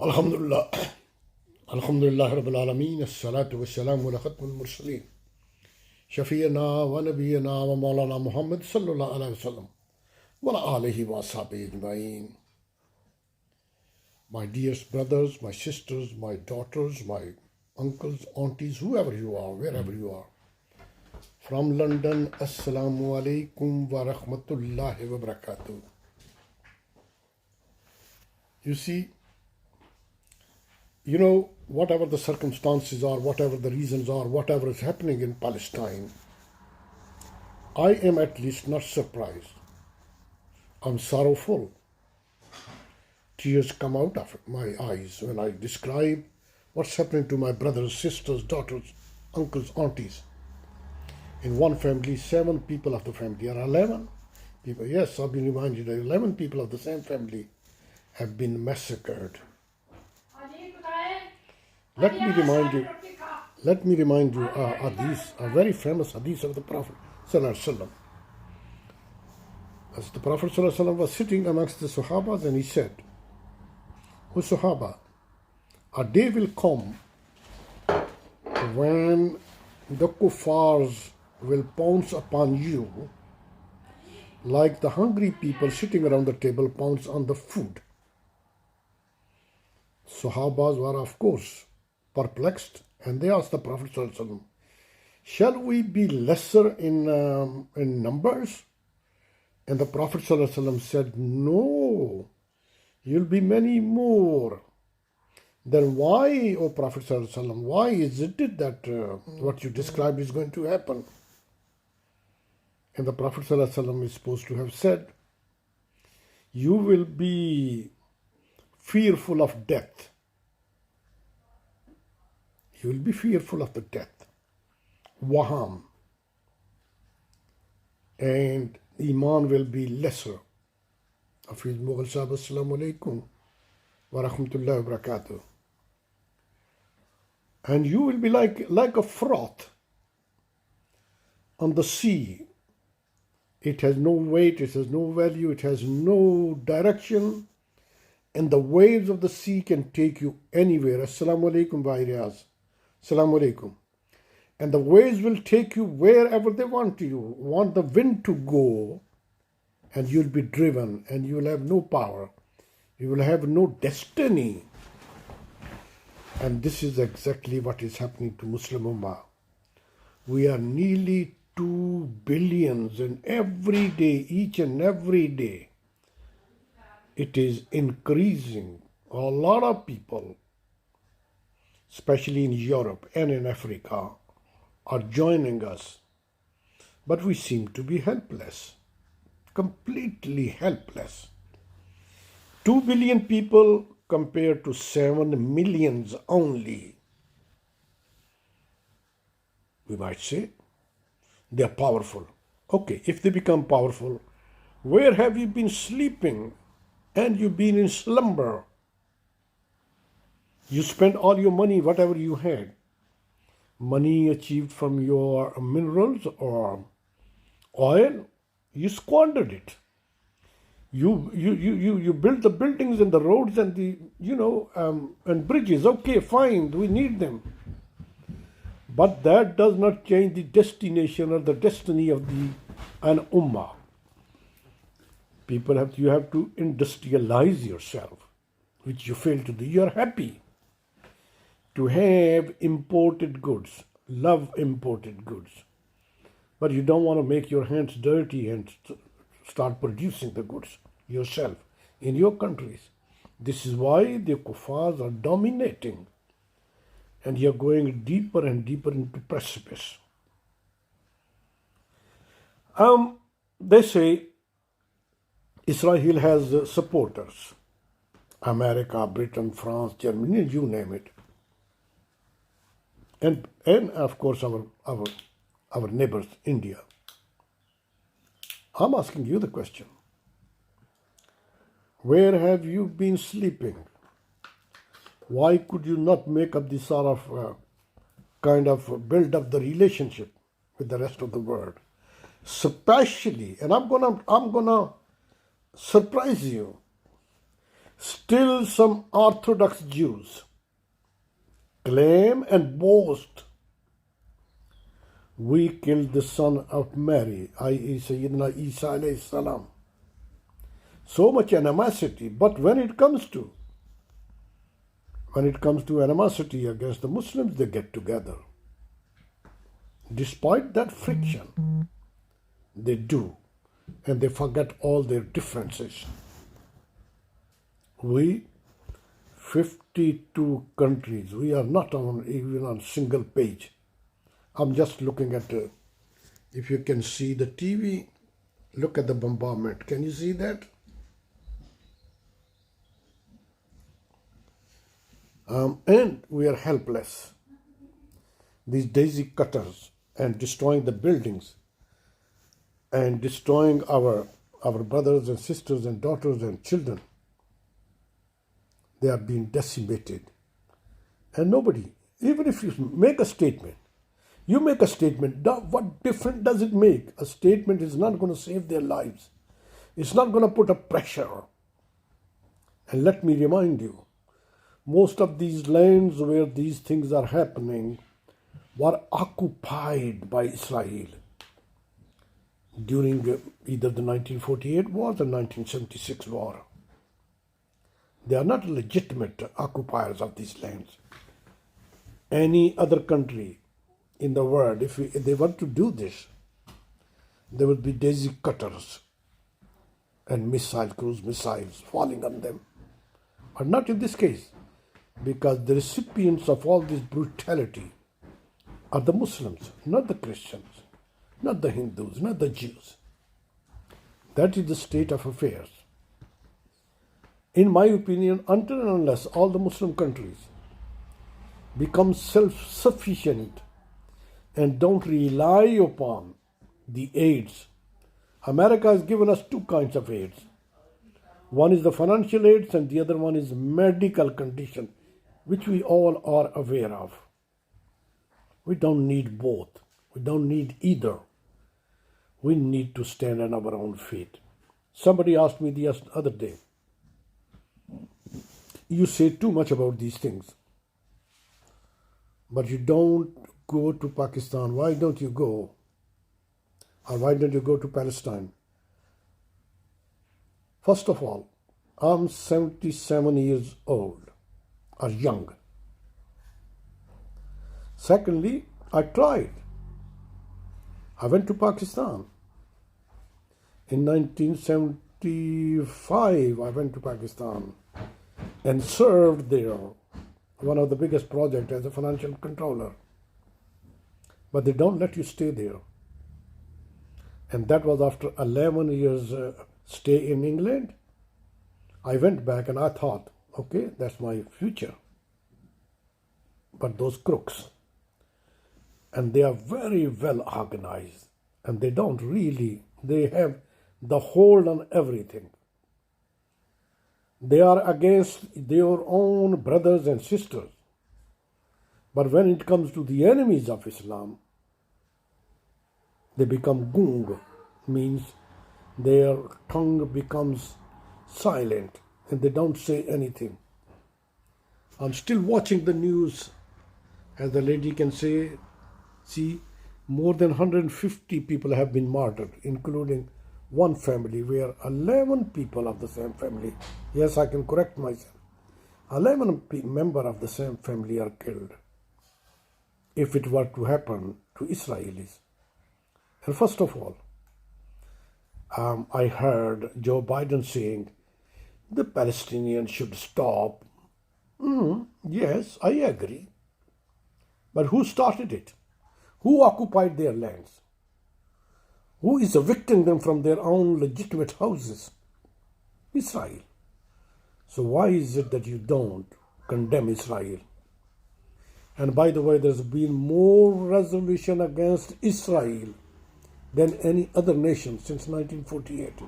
Alhamdulillah. Alhamdulillah Rabbil Alameen. As-salatu wa-salamu ala khatmul mursaleen. Shafi'ana wa nabiyyana wa maulana Muhammad sallallahu alayhi wa sallam. Wa ala alihi wa ashabihi ajma'in. My dearest brothers, my sisters, my daughters, my uncles, aunties, whoever you are, wherever you are. From London, Assalamu alaikum wa rahmatullahi wa barakatuh. You see, whatever the circumstances are, whatever the reasons are, whatever is happening in Palestine, I am at least not surprised. I'm sorrowful. Tears come out of my eyes when I describe what's happening to my brothers, sisters, daughters, uncles, aunties. In one family, 7 people of the family are 11 people. Yes, I've been reminded that 11 people of the same family have been massacred. Let me remind you a very famous hadith of the Prophet Sallallahu Alaihi Wasallam. As the Prophet Sallallahu Alaihi Wasallam was sitting amongst the Sahabas, and he said, O Sahaba, a day will come when the kuffars will pounce upon you like the hungry people sitting around the table pounce on the food. Sahabas were, of course, perplexed, and they asked the Prophet Sallallahu Alaihi Wasallam, shall we be lesser in numbers? And the Prophet Sallallahu Alaihi Wasallam said, no, you'll be many more. Then why, O Prophet Sallallahu Alaihi Wasallam, why is it that what you described is going to happen? And the Prophet Sallallahu Alaihi Wasallam is supposed to have said, you will be fearful of death. You will be fearful of the death. Waham. And Iman will be lesser. Hafiz Mughal Sahib, Assalamu alaikum wa rahmatullahi wa barakatuh. And you will be like a froth on the sea. It has no weight, it has no value, it has no direction. And the waves of the sea can take you anywhere. Assalamu alaikum wa Riyaz. Assalamu alaikum. And the waves will take you wherever they want you. Want the wind to go, and you'll be driven, and you will have no power. You will have no destiny. And this is exactly what is happening to Muslim Ummah. We are nearly 2 billion, and every day, each and every day, it is increasing. A lot of people, especially in Europe and in Africa, are joining us. But we seem to be helpless, completely helpless. 2 billion people compared to 7 millions only. We might say they are powerful. Okay, if they become powerful, where have you been sleeping? And you've been in slumber. You spent all your money, whatever you had. Money achieved from your minerals or oil, you squandered it. You built the buildings and the roads and and bridges. Okay, fine, we need them. But that does not change the destination or the destiny of an ummah. You have to industrialize yourself, which you fail to do. You are happy to have imported goods, love imported goods, but you don't want to make your hands dirty and start producing the goods yourself in your countries. This is why the kuffars are dominating, and you're going deeper and deeper into precipice. They say Israel has supporters. America, Britain, France, Germany, you name it. And of course our neighbors, India. I'm asking you the question. Where have you been sleeping? Why could you not make up this sort of build up the relationship with the rest of the world? Especially, and I'm gonna surprise you. Still, some Orthodox Jews claim and boast, we killed the son of Mary, i.e. Sayyidina Isa alayhi salam. So much animosity, but when it comes to animosity against the Muslims, they get together. Despite that friction, they do, and they forget all their differences. We, 52 countries, we are not even on single page. I'm just looking at, if you can see the TV, look at the bombardment. Can you see that? And we are helpless. These daisy cutters and destroying the buildings and destroying our brothers and sisters and daughters and children. They are being decimated. And nobody, even if you make a statement, what difference does it make? A statement is not going to save their lives. It's not going to put a pressure. And let me remind you, most of these lands where these things are happening were occupied by Israel during either the 1948 war or the 1976 war. They are not legitimate occupiers of these lands. Any other country in the world, if they want to do this, there would be daisy cutters and cruise missiles falling on them. But not in this case, because the recipients of all this brutality are the Muslims, not the Christians, not the Hindus, not the Jews. That is the state of affairs. In my opinion, until and unless all the Muslim countries become self-sufficient and don't rely upon the aids. America has given us two kinds of aids. One is the financial aids and the other one is medical condition, which we all are aware of. We don't need both. We don't need either. We need to stand on our own feet. Somebody asked me the other day, you say too much about these things, but you don't go to Pakistan. Why don't you go? Or why don't you go to Palestine? First of all, I'm 77 years old, or young. Secondly, I tried. I went to Pakistan. In 1975, I went to Pakistan and served there, one of the biggest projects as a financial controller. But they don't let you stay there. And that was after 11 years stay in England. I went back and I thought, okay, that's my future. But those crooks, and they are very well organized, and they have the hold on everything. They are against their own brothers and sisters. But when it comes to the enemies of Islam, they become gung, means their tongue becomes silent and they don't say anything. I'm still watching the news, as the lady can see, more than 150 people have been martyred, including one family where 11 people of the same family, yes, I can correct myself, 11 members of the same family are killed if it were to happen to Israelis. And first of all, I heard Joe Biden saying the Palestinians should stop. Yes, I agree. But who started it? Who occupied their lands? Who is evicting them from their own legitimate houses? Israel. So why is it that you don't condemn Israel? And by the way, there's been more resolution against Israel than any other nation since 1948.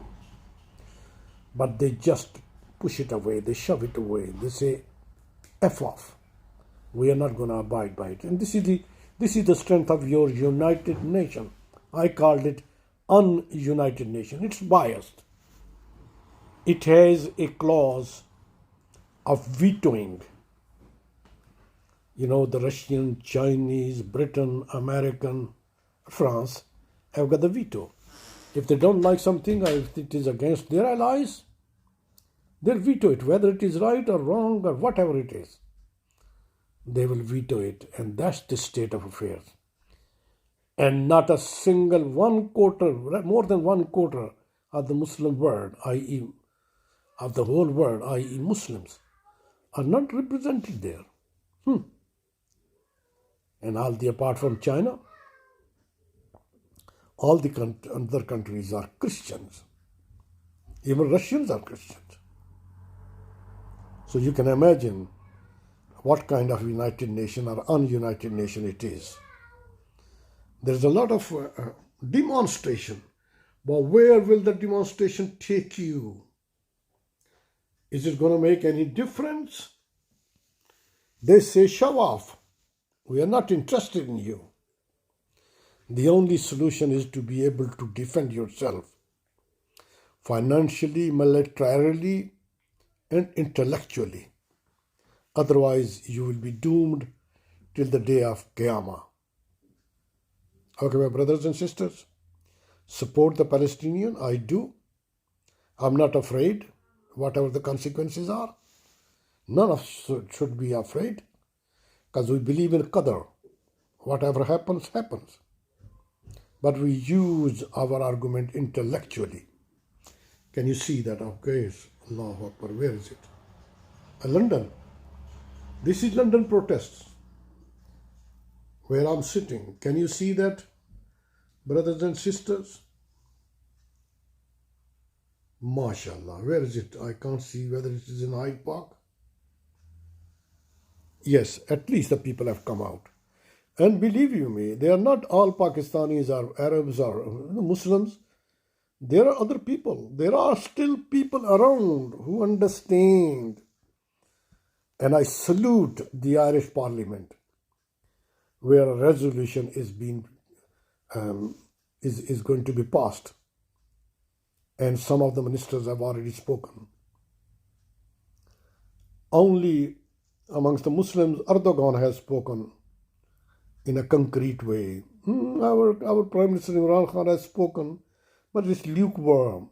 But they just push it away, they shove it away, they say, F off. We are not going to abide by it. And this is the strength of your United Nation. I called it ununited nation. It's biased. It has a clause of vetoing. The Russian, Chinese, Britain, American, France have got the veto. If they don't like something, or if it is against their allies, they'll veto it, whether it is right or wrong or whatever it is. They will veto it, and that's the state of affairs. And not a single more than one quarter of the Muslim world, i.e., of the whole world, i.e., Muslims, are not represented there. And apart from China, all the other countries are Christians. Even Russians are Christians. So you can imagine what kind of United Nation or ununited nation it is. There's a lot of demonstration, but where will the demonstration take you? Is it going to make any difference? They say, show off. We are not interested in you. The only solution is to be able to defend yourself financially, militarily, and intellectually. Otherwise, you will be doomed till the day of Qiyamah. Okay, my brothers and sisters, support the Palestinian. I do. I'm not afraid, whatever the consequences are. None of us should be afraid, because we believe in Qadr. Whatever happens, happens. But we use our argument intellectually. Can you see that? Okay, Allahu Akbar. Where is it? London. This is London protests, where I'm sitting. Can you see that, brothers and sisters? MashaAllah. Where is it? I can't see whether it is in Hyde Park. Yes, at least the people have come out. And believe you me, they are not all Pakistanis or Arabs or Muslims. There are other people. There are still people around who understand. And I salute the Irish Parliament, where a resolution is going to be passed. And some of the ministers have already spoken. Only amongst the Muslims, Erdogan has spoken in a concrete way. Our Prime Minister Imran Khan has spoken, but it's lukewarm.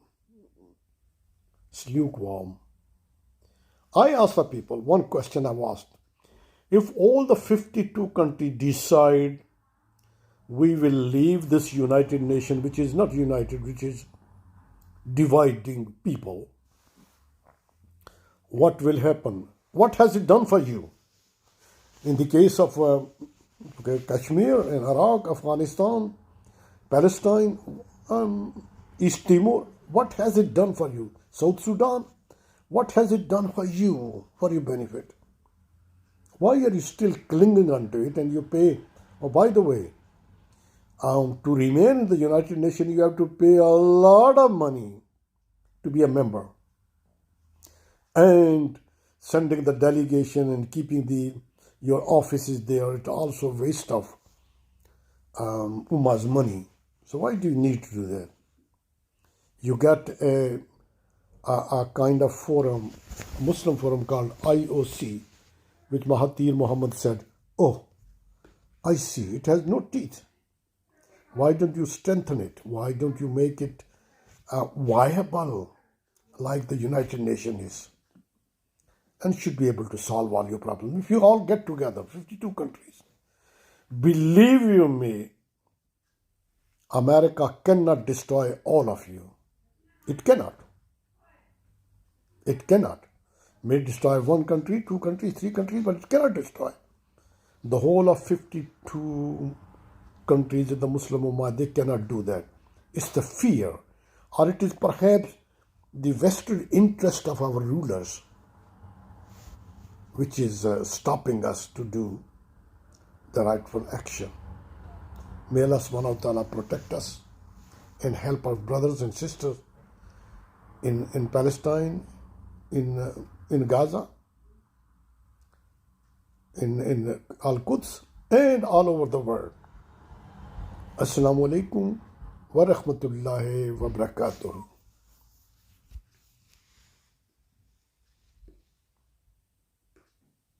It's lukewarm. I asked the people, one question I've asked. If all the 52 countries decide we will leave this United Nation, which is not united, which is dividing people, what will happen? What has it done for you? In the case of Kashmir and Iraq, Afghanistan, Palestine, East Timor, what has it done for you? South Sudan, what has it done for you, for your benefit? Why are you still clinging onto it and you pay? Oh, by the way, to remain in the United Nations, you have to pay a lot of money to be a member. And sending the delegation and keeping your offices there, it's also a waste of Ummah's money. So why do you need to do that? You got a kind of forum, Muslim forum called IOC, which Mahathir Mohamad said, oh, I see, it has no teeth. Why don't you strengthen it? Why don't you make it viable like the United Nations is? And should be able to solve all your problems. If you all get together, 52 countries, believe you me, America cannot destroy all of you. It cannot. It cannot. May destroy one country, two countries, three countries, but it cannot destroy. The whole of 52 countries in the Muslim Ummah, they cannot do that. It's the fear, or it is perhaps the vested interest of our rulers, which is stopping us to do the rightful action. May Allah subhanahu wa ta'ala protect us and help our brothers and sisters in Palestine, in Gaza, in Al-Quds, and all over the world. Assalamu alaikum wa rahmatullahi wa barakatuh.